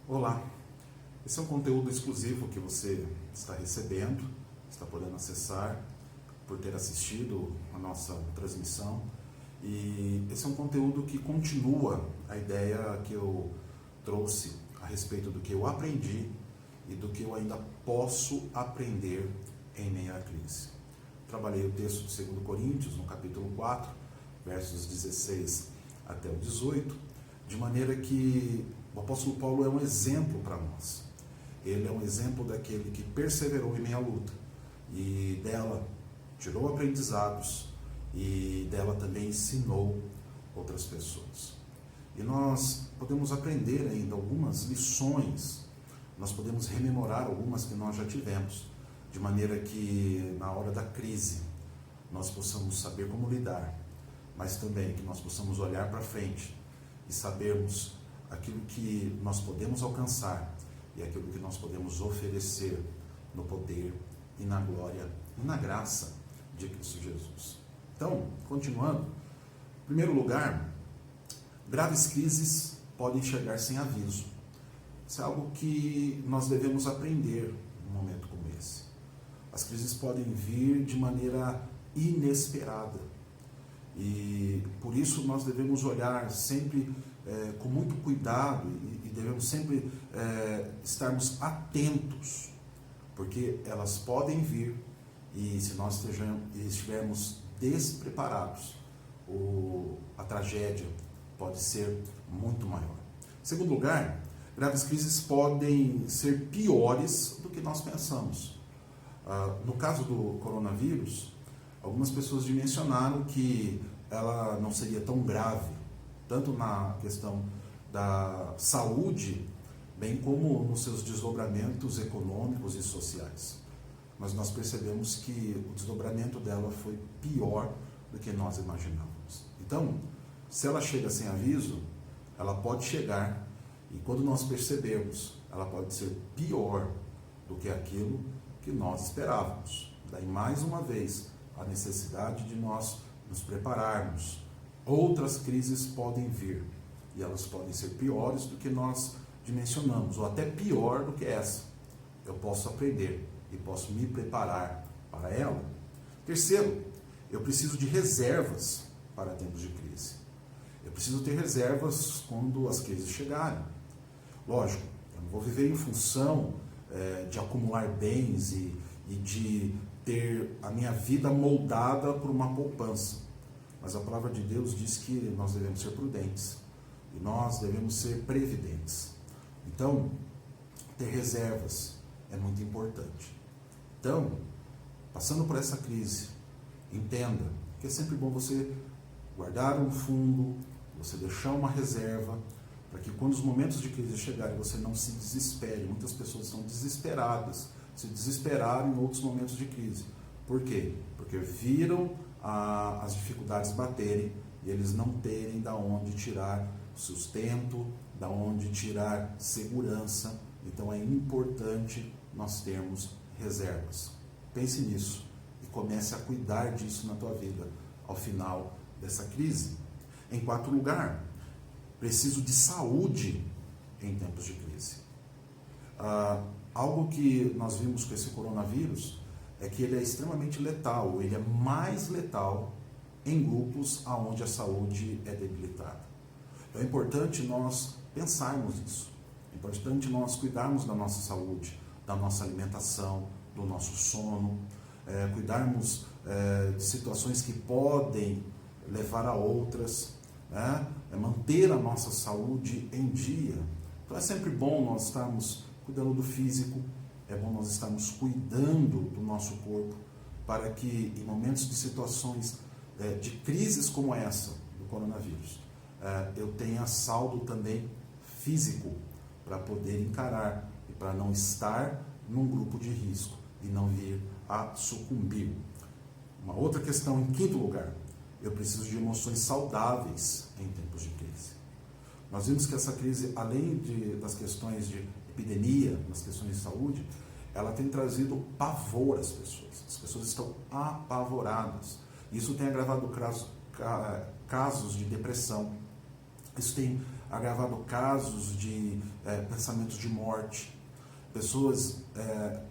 Olá, esse é um conteúdo exclusivo que você está recebendo, está podendo acessar por ter assistido a nossa transmissão. E esse é um conteúdo que continua a ideia que eu trouxe a respeito do que eu aprendi e do que eu ainda posso aprender em meio à crise. Trabalhei o texto de 2 Coríntios, no capítulo 4, versos 16 até o 18, de maneira que o apóstolo Paulo é um exemplo para nós. Ele é um exemplo daquele que perseverou em meio à luta e dela tirou aprendizados e dela também ensinou outras pessoas. E nós podemos aprender ainda algumas lições, nós podemos rememorar algumas que nós já tivemos, de maneira que na hora da crise nós possamos saber como lidar, mas também que nós possamos olhar para frente e sabermos aquilo que nós podemos alcançar e aquilo que nós podemos oferecer no poder e na glória e na graça de Cristo Jesus. Então, continuando, em primeiro lugar, graves crises podem chegar sem aviso. Isso é algo que nós devemos aprender num momento como esse. As crises podem vir de maneira inesperada e por isso nós devemos olhar sempre com muito cuidado e devemos sempre estarmos atentos, porque elas podem vir e se nós estivermos despreparados, a tragédia pode ser muito maior. Em segundo lugar, graves crises podem ser piores do que nós pensamos. No caso do coronavírus, algumas pessoas dimensionaram que ela não seria tão grave, tanto na questão da saúde, bem como nos seus desdobramentos econômicos e sociais. Mas nós percebemos que o desdobramento dela foi pior do que nós imaginávamos. Então, se ela chega sem aviso, ela pode chegar e quando nós percebermos, ela pode ser pior do que aquilo que nós esperávamos. Daí, mais uma vez, a necessidade de nós nos prepararmos. Outras crises podem vir e elas podem ser piores do que nós dimensionamos, ou até pior do que essa. Eu posso aprender e posso me preparar para ela. Terceiro, eu preciso de reservas para tempos de crise. Eu preciso ter reservas quando as crises chegarem. Lógico, eu não vou viver em função de acumular bens e de ter a minha vida moldada por uma poupança. Mas a palavra de Deus diz que nós devemos ser prudentes e nós devemos ser previdentes. Então, ter reservas é muito importante. Então, passando por essa crise, entenda que é sempre bom você guardar um fundo, você deixar uma reserva, para que quando os momentos de crise chegarem, você não se desespere. Muitas pessoas são desesperadas, se desesperaram em outros momentos de crise. Por quê? Porque viram as dificuldades baterem e eles não terem da onde tirar sustento, da onde tirar segurança. Então é importante nós termos reservas. Pense nisso e comece a cuidar disso na tua vida ao final dessa crise. Em quarto lugar, preciso de saúde em tempos de crise. Algo que nós vimos com esse coronavírus é que ele é extremamente letal, ele é mais letal em grupos onde a saúde é debilitada. Então é importante nós pensarmos nisso, é importante nós cuidarmos da nossa saúde, da nossa alimentação, do nosso sono, cuidarmos de situações que podem levar a outras, manter a nossa saúde em dia. Então é sempre bom nós estarmos cuidando do físico, é bom nós estarmos cuidando do nosso corpo, para que em momentos de situações de crises como essa, do coronavírus, eu tenha saldo também físico para poder encarar e para não estar num grupo de risco e não vir a sucumbir. Uma outra questão, em quinto lugar, eu preciso de emoções saudáveis em tempos de crise. Nós vimos que essa crise, além das questões de epidemia, nas questões de saúde, ela tem trazido pavor às pessoas. As pessoas estão apavoradas. Isso tem agravado casos de depressão. Isso tem agravado casos de pensamentos de morte. Pessoas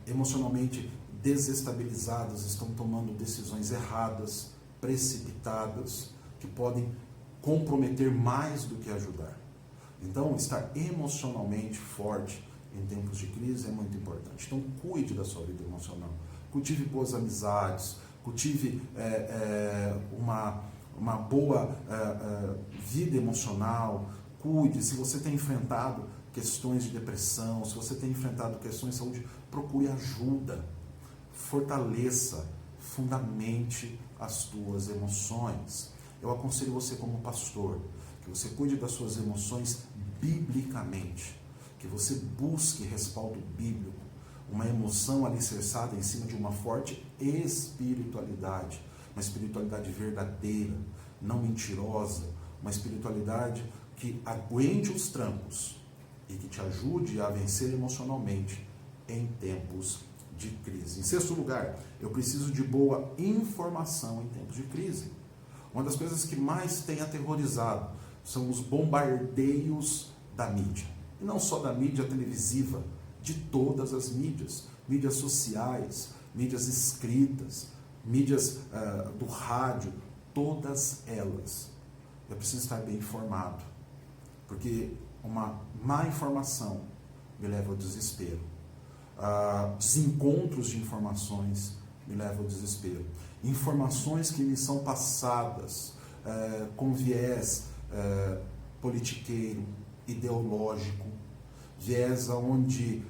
emocionalmente desestabilizadas estão tomando decisões erradas, precipitadas, que podem comprometer mais do que ajudar. Então, estar emocionalmente forte em tempos de crise é muito importante. Então, cuide da sua vida emocional. Cultive boas amizades, cultive uma boa vida emocional. Cuide. Se você tem enfrentado questões de depressão, se você tem enfrentado questões de saúde, procure ajuda. Fortaleça, fundamente as tuas emoções. Eu aconselho você como pastor, que você cuide das suas emoções biblicamente, que você busque respaldo bíblico, uma emoção alicerçada em cima de uma forte espiritualidade, uma espiritualidade verdadeira, não mentirosa, uma espiritualidade que aguente os trancos e que te ajude a vencer emocionalmente em tempos de crise. Em sexto lugar, eu preciso de boa informação em tempos de crise. Uma das coisas que mais tem aterrorizado são os bombardeios da mídia. E não só da mídia televisiva, de todas as mídias. Mídias sociais, mídias escritas, mídias do rádio, todas elas. Eu preciso estar bem informado, porque uma má informação me leva ao desespero. Desencontros de informações me levam ao desespero. Informações que me são passadas com viés politiqueiro, ideológico, viés onde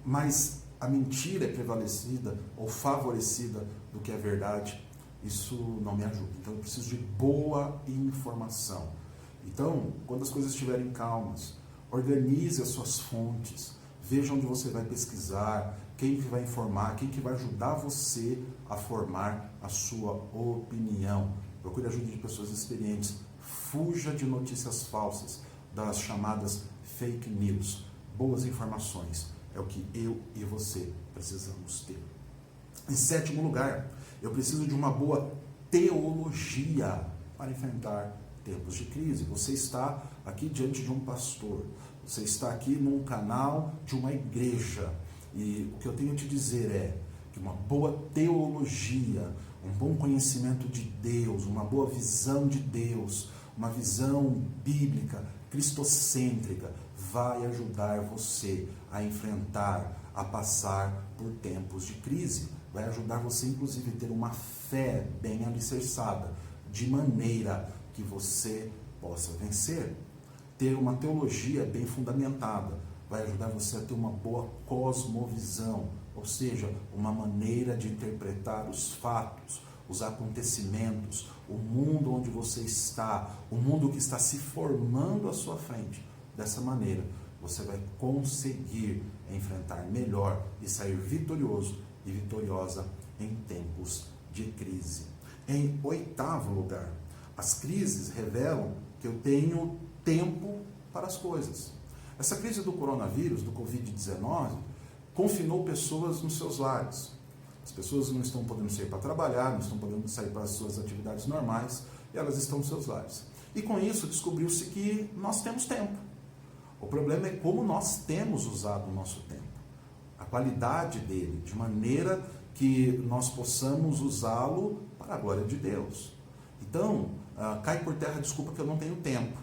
mais a mentira é prevalecida ou favorecida do que a verdade, isso não me ajuda. Então eu preciso de boa informação. Então, quando as coisas estiverem calmas, organize as suas fontes, veja onde você vai pesquisar, quem que vai informar, quem que vai ajudar você a formar a sua opinião. Procure ajuda de pessoas experientes. Fuja de notícias falsas, das chamadas fake news. Boas informações é o que eu e você precisamos ter. Em sétimo lugar, eu preciso de uma boa teologia para enfrentar tempos de crise. Você está aqui diante de um pastor, você está aqui num canal de uma igreja, e o que eu tenho a te dizer é que uma boa teologia, um bom conhecimento de Deus, uma boa visão de Deus, uma visão bíblica, cristocêntrica, vai ajudar você a enfrentar, a passar por tempos de crise. Vai ajudar você, inclusive, a ter uma fé bem alicerçada, de maneira que você possa vencer. Ter uma teologia bem fundamentada vai ajudar você a ter uma boa cosmovisão, ou seja, uma maneira de interpretar os fatos, os acontecimentos, o mundo onde você está, o mundo que está se formando à sua frente. Dessa maneira, você vai conseguir enfrentar melhor e sair vitorioso e vitoriosa em tempos de crise. Em oitavo lugar, as crises revelam que eu tenho tempo para as coisas. Essa crise do coronavírus, do Covid-19, confinou pessoas nos seus lares. As pessoas não estão podendo sair para trabalhar, não estão podendo sair para as suas atividades normais, e elas estão nos seus lares. E com isso descobriu-se que nós temos tempo. O problema é como nós temos usado o nosso tempo. A qualidade dele, de maneira que nós possamos usá-lo para a glória de Deus. Então, cai por terra a desculpa que eu não tenho tempo.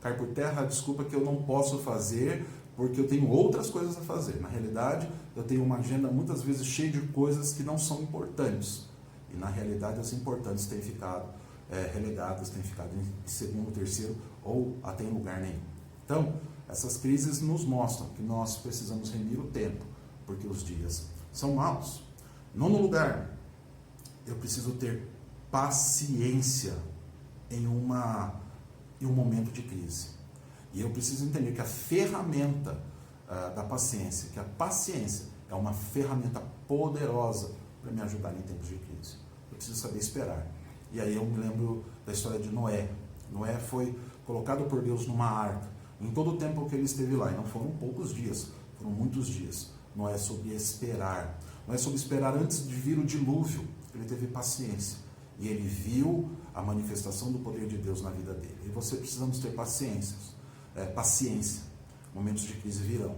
Cai por terra a desculpa que eu não posso fazer porque eu tenho outras coisas a fazer. Na realidade, eu tenho uma agenda muitas vezes cheia de coisas que não são importantes. E na realidade, as importantes têm ficado relegadas, têm ficado em segundo, terceiro ou até em lugar nenhum. Então, essas crises nos mostram que nós precisamos remir o tempo, porque os dias são maus. Nono lugar, eu preciso ter paciência em um momento de crise. E eu preciso entender que a ferramenta da paciência, que a paciência é uma ferramenta poderosa para me ajudar em tempos de crise. Eu preciso saber esperar. E aí eu me lembro da história de Noé. Noé foi colocado por Deus numa arca. Em todo o tempo que ele esteve lá, e não foram poucos dias, foram muitos dias, Noé soube esperar. Noé soube esperar antes de vir o dilúvio. Ele teve paciência. E ele viu a manifestação do poder de Deus na vida dele. E você precisamos ter paciência. Momentos de crise virão.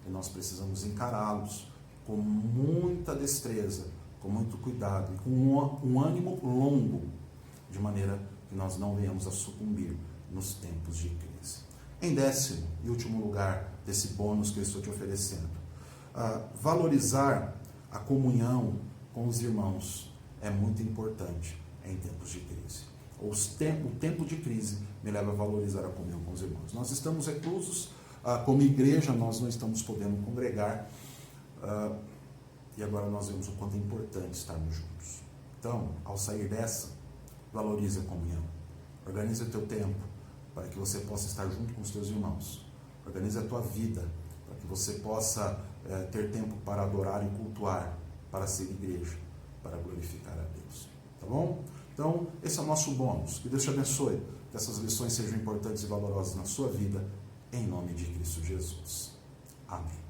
E nós precisamos encará-los com muita destreza, com muito cuidado e com um ânimo longo, de maneira que nós não venhamos a sucumbir nos tempos de crise. Em 10º e último lugar desse bônus que eu estou te oferecendo, valorizar a comunhão com os irmãos é muito importante em tempos de crise. O tempo de crise me leva a valorizar a comunhão com os irmãos. Nós estamos reclusos, como igreja nós não estamos podendo congregar, e agora nós vemos o quanto é importante estarmos juntos. Então, ao sair dessa, valorize a comunhão. Organize o teu tempo para que você possa estar junto com os teus irmãos. Organize a tua vida para que você possa ter tempo para adorar e cultuar, para ser igreja, para glorificar a Deus. Tá bom? Então, esse é o nosso bônus. Que Deus te abençoe. Que essas lições sejam importantes e valorosas na sua vida, em nome de Cristo Jesus. Amém.